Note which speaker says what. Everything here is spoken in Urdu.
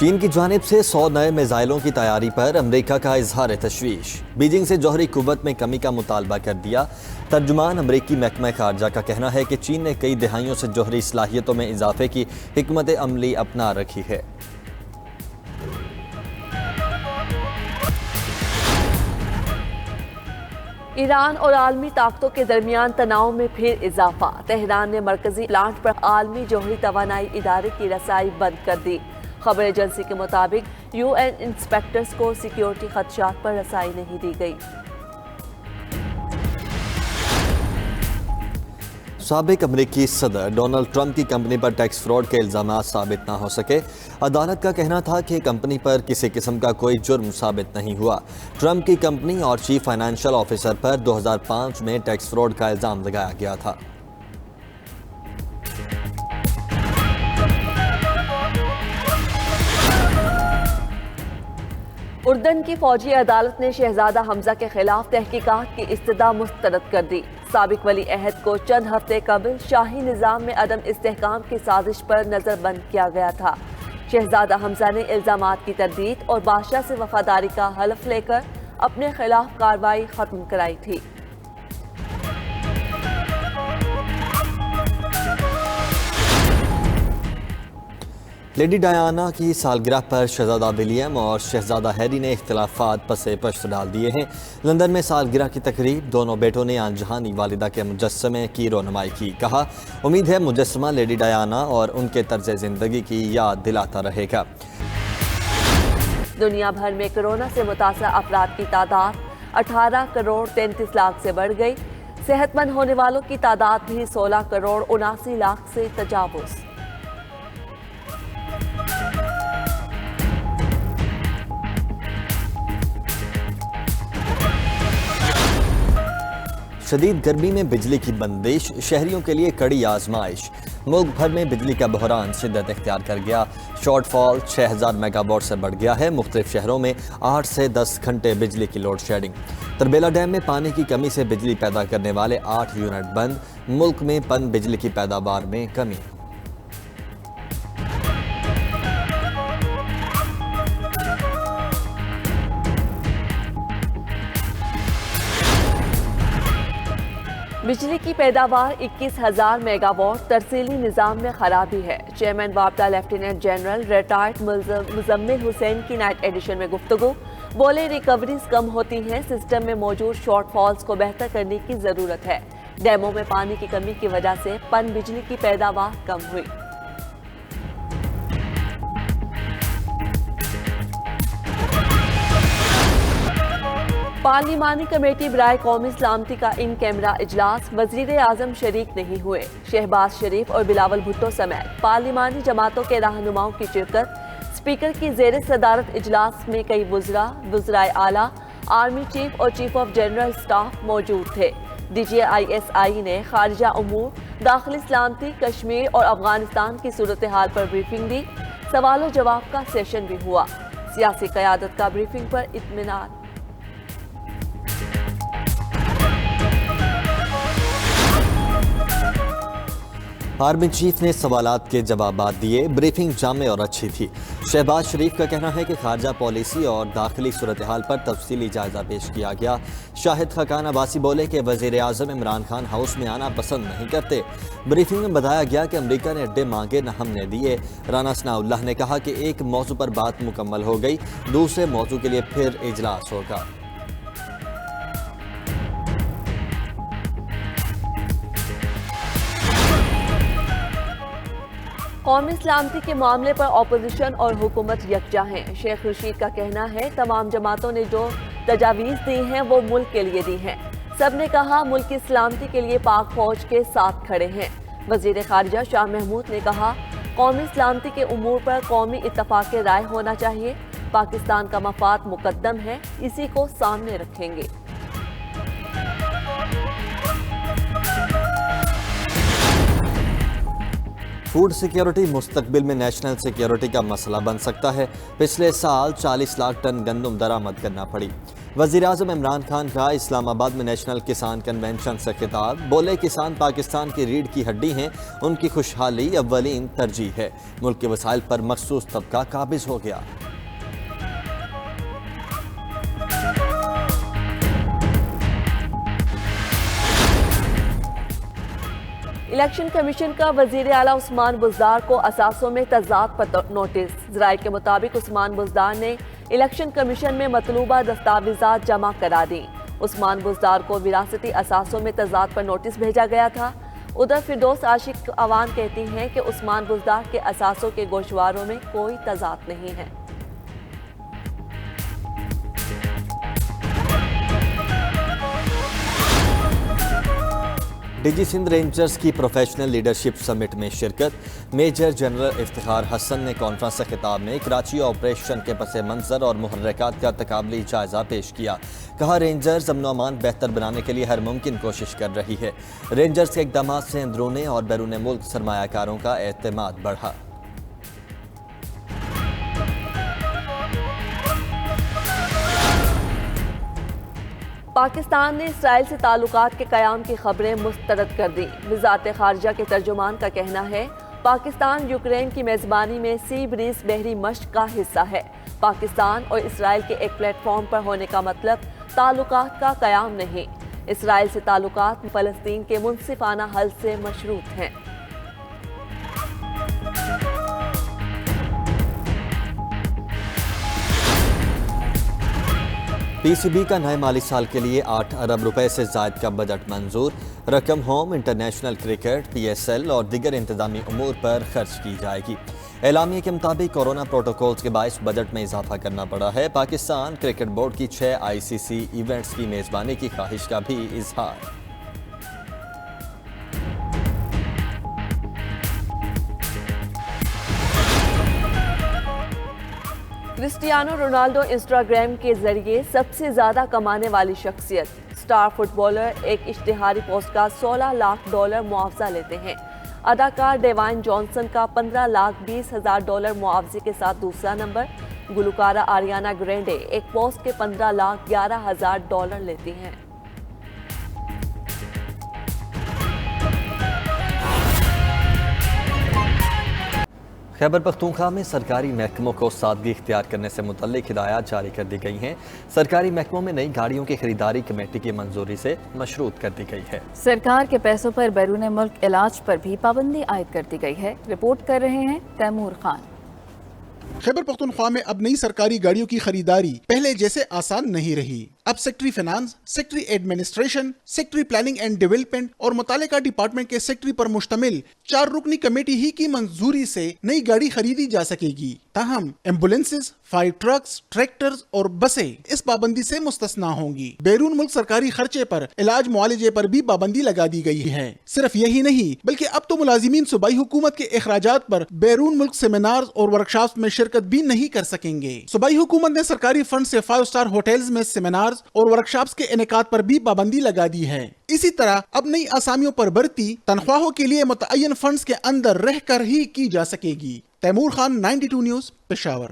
Speaker 1: چین کی جانب سے 100 نئے میزائلوں کی تیاری پر امریکہ کا اظہار تشویش، بیجنگ سے جوہری قوت میں کمی کا مطالبہ کر دیا۔ ترجمان امریکی محکمہ خارجہ کا کہنا ہے کہ چین نے کئی دہائیوں سے جوہری صلاحیتوں میں اضافے کی حکمت عملی اپنا رکھی ہے۔
Speaker 2: ایران اور عالمی طاقتوں کے درمیان تناؤ میں پھر اضافہ، تہران نے مرکزی پلانٹ پر عالمی جوہری توانائی ادارے کی رسائی بند کر دی۔ خبر ایجنسی کے مطابق UN انسپیکٹرز کو سیکیورٹی خدشات پر رسائی نہیں دی گئی۔
Speaker 1: سابق امریکی صدر ڈونلڈ ٹرمپ کی کمپنی پر ٹیکس فراڈ کے الزامات ثابت نہ ہو سکے۔ عدالت کا کہنا تھا کہ کمپنی پر کسی قسم کا کوئی جرم ثابت نہیں ہوا۔ ٹرمپ کی کمپنی اور چیف فائنینشل آفیسر پر 2005 میں ٹیکس فراڈ کا الزام لگایا گیا تھا۔
Speaker 2: اردن کی فوجی عدالت نے شہزادہ حمزہ کے خلاف تحقیقات کی استدعا مسترد کر دی۔ سابق ولی عہد کو چند ہفتے قبل شاہی نظام میں عدم استحکام کی سازش پر نظر بند کیا گیا تھا۔ شہزادہ حمزہ نے الزامات کی تردید اور بادشاہ سے وفاداری کا حلف لے کر اپنے خلاف کارروائی ختم کرائی تھی۔
Speaker 1: لیڈی ڈیانا کی سالگرہ پر شہزادہ ولیم اور شہزادہ ہیری نے اختلافات پس پش ڈال دیے ہیں۔ لندن میں سالگرہ کی تقریب، دونوں بیٹوں نے آن جہانی والدہ کے مجسمے کی رونمائی کی۔ کہا، امید ہے مجسمہ لیڈی ڈیانا اور ان کے طرز زندگی کی یاد دلاتا رہے گا۔
Speaker 2: دنیا بھر میں کورونا سے متاثرہ افراد کی تعداد 18 کروڑ 33 لاکھ سے بڑھ گئی۔ صحت مند ہونے والوں کی تعداد بھی 16 کروڑ 79 لاکھ سے تجاوز۔
Speaker 1: شدید گرمی میں بجلی کی بندش، شہریوں کے لیے کڑی آزمائش۔ ملک بھر میں بجلی کا بحران شدت اختیار کر گیا۔ شارٹ فال 6000 میگا واٹ سے بڑھ گیا ہے۔ مختلف شہروں میں 8 سے 10 گھنٹے بجلی کی لوڈ شیڈنگ۔ تربیلا ڈیم میں پانی کی کمی سے بجلی پیدا کرنے والے 8 یونٹ بند۔ ملک میں پن بجلی کی پیداوار میں کمی۔
Speaker 2: بجلی کی پیداوار 21,000 میگا واٹ، ترسیلی نظام میں خرابی ہے۔ چیئرمین بابڈا lieutenant general retired Muzammil Hussain کی نائٹ ایڈیشن میں گفتگو، بولے ریکوریز کم ہوتی ہیں، سسٹم میں موجود شارٹ فالز کو بہتر کرنے کی ضرورت ہے۔ ڈیموں میں پانی کی کمی کی وجہ سے پن بجلی کی پیداوار کم ہوئی۔ پارلیمانی کمیٹی برائے قومی سلامتی کا ان کیمرہ اجلاس، وزیر اعظم شریک نہیں ہوئے۔ شہباز شریف اور بلاول بھٹو سمیت پارلیمانی جماعتوں کے رہنماؤں کی شرکت۔ اسپیکر کی زیر صدارت اجلاس میں کئی وزراء، وزرائے اعلیٰ، آرمی چیف اور چیف آف جنرل اسٹاف موجود تھے۔ DGISI نے خارجہ امور، داخلی سلامتی، کشمیر اور افغانستان کی صورتحال پر بریفنگ دی۔ سوال و جواب کا سیشن بھی ہوا۔ سیاسی قیادت کا بریفنگ پر اطمینان۔
Speaker 1: آرمی چیف نے سوالات کے جوابات دیے، بریفنگ جامع اور اچھی تھی۔ شہباز شریف کا کہنا ہے کہ خارجہ پالیسی اور داخلی صورتحال پر تفصیلی جائزہ پیش کیا گیا۔ شاہد خاقان عباسی بولے کہ وزیر اعظم عمران خان ہاؤس میں آنا پسند نہیں کرتے۔ بریفنگ میں بتایا گیا کہ امریکہ نے اڈے مانگے نہ ہم نے دیے۔ رانا ثناءاللہ نے کہا کہ ایک موضوع پر بات مکمل ہو گئی، دوسرے موضوع کے لیے پھر اجلاس ہوگا۔
Speaker 2: قومی سلامتی کے معاملے پر اپوزیشن اور حکومت یکجا ہیں۔ شیخ رشید کا کہنا ہے، تمام جماعتوں نے جو تجاویز دی ہیں وہ ملک کے لیے دی ہیں۔ سب نے کہا ملک کی سلامتی کے لیے پاک فوج کے ساتھ کھڑے ہیں۔ وزیر خارجہ شاہ محمود نے کہا، قومی سلامتی کے امور پر قومی اتفاق رائے ہونا چاہیے۔ پاکستان کا مفاد مقدم ہے، اسی کو سامنے رکھیں گے۔
Speaker 1: فوڈ سیکیورٹی مستقبل میں نیشنل سیکیورٹی کا مسئلہ بن سکتا ہے۔ پچھلے سال 40 لاکھ ٹن گندم درآمد کرنا پڑی۔ وزیر اعظم عمران خان کا اسلام آباد میں نیشنل کسان کنونشن سے خطاب، بولے کسان پاکستان کی ریڑھ کی ہڈی ہیں، ان کی خوشحالی اولین ترجیح ہے، ملک کے وسائل پر مخصوص طبقہ قابض ہو گیا۔
Speaker 2: الیکشن کمیشن کا وزیر اعلیٰ عثمان بزدار کو اثاثوں میں تضاد پر نوٹس۔ ذرائع کے مطابق عثمان بزدار نے الیکشن کمیشن میں مطلوبہ دستاویزات جمع کرا دیں۔ عثمان بزدار کو وراثتی اثاثوں میں تضاد پر نوٹس بھیجا گیا تھا۔ ادھر فردوس عاشق اوان کہتی ہیں کہ عثمان بزدار کے اثاثوں کے گوشواروں میں کوئی تضاد نہیں ہے۔
Speaker 1: ڈی جی سندھ رینجرز کی پروفیشنل لیڈرشپ سمٹ میں شرکت، میجر جنرل افتخار حسن نے کانفرنس سے خطاب میں کراچی آپریشن کے پس منظر اور محرکات کا تقابلی جائزہ پیش کیا۔ کہا رینجرز امن و امان بہتر بنانے کے لیے ہر ممکن کوشش کر رہی ہے۔ رینجرز کے اقدامات سے اندرون اور بیرون ملک سرمایہ کاروں کا اعتماد بڑھا۔
Speaker 2: پاکستان نے اسرائیل سے تعلقات کے قیام کی خبریں مسترد کر دیں۔ وزارت خارجہ کے ترجمان کا کہنا ہے پاکستان یوکرین کی میزبانی میں سی بریز بحری مشق کا حصہ ہے۔ پاکستان اور اسرائیل کے ایک پلیٹ فارم پر ہونے کا مطلب تعلقات کا قیام نہیں۔ اسرائیل سے تعلقات فلسطین کے منصفانہ حل سے مشروط ہیں۔
Speaker 1: پی سی بی کا نئے مالی سال کے لیے 8 ارب روپے سے زائد کا بجٹ منظور، رقم home, international cricket, P S L اور دیگر انتظامی امور پر خرچ کی جائے گی۔ اعلامیے کے مطابق کورونا پروٹوکولز کے باعث بجٹ میں اضافہ کرنا پڑا ہے۔ پاکستان کرکٹ بورڈ کی 6 آئی سی سی ایونٹس کی میزبانی کی خواہش کا بھی اظہار۔
Speaker 2: کرسٹیانو رونالڈو انسٹاگرام کے ذریعے سب سے زیادہ کمانے والی شخصیت۔ سٹار فٹ بالر ایک اشتہاری پوسٹ کا $16 لاکھ معاوضہ لیتے ہیں۔ اداکار ڈیوائن جانسن کا $15,20,000 معاوضے کے ساتھ دوسرا نمبر۔ گلوکارہ آریانا گرینڈے ایک پوسٹ کے $15,11,000 لیتی ہیں۔
Speaker 1: خیبر پختونخوا میں سرکاری محکموں کو سادگی اختیار کرنے سے متعلق ہدایات جاری کر دی گئی ہیں۔ سرکاری محکموں میں نئی گاڑیوں کی خریداری کمیٹی کی منظوری سے مشروط کر دی گئی ہے۔
Speaker 3: سرکار کے پیسوں پر بیرون ملک علاج پر بھی پابندی عائد کر دی گئی ہے۔ رپورٹ کر رہے ہیں تیمور خان۔
Speaker 4: خیبر پختونخوا میں اب نئی سرکاری گاڑیوں کی خریداری پہلے جیسے آسان نہیں رہی۔ اب secretary finance, secretary administration, secretary planning and development اور متعلقہ ڈپارٹمنٹ کے سیکٹری پر مشتمل 4 رکنی کمیٹی ہی کی منظوری سے نئی گاڑی خریدی جا سکے گی۔ تاہم ایمبولینسز، فائر ٹرکس، ٹریکٹرز اور بسیں اس پابندی سے مستثنا ہوں گی۔ بیرون ملک سرکاری خرچے پر علاج معالجے پر بھی پابندی لگا دی گئی ہے۔ صرف یہی نہیں بلکہ اب تو ملازمین صوبائی حکومت کے اخراجات پر بیرون ملک سیمینارز اور ورکشاپس میں شرکت بھی نہیں کر سکیں گے۔ صوبائی حکومت نے سرکاری فنڈ سے 5 اسٹار ہوٹلز میں سیمینارز اور ورکشاپس کے انعقاد پر بھی پابندی لگا دی ہے۔ اسی طرح اب نئی آسامیوں پر بھرتی تنخواہوں کے لیے متعین فنڈز کے اندر رہ کر ہی کی جا سکے گی۔ تیمور خان، 92 نیوز، پشاور۔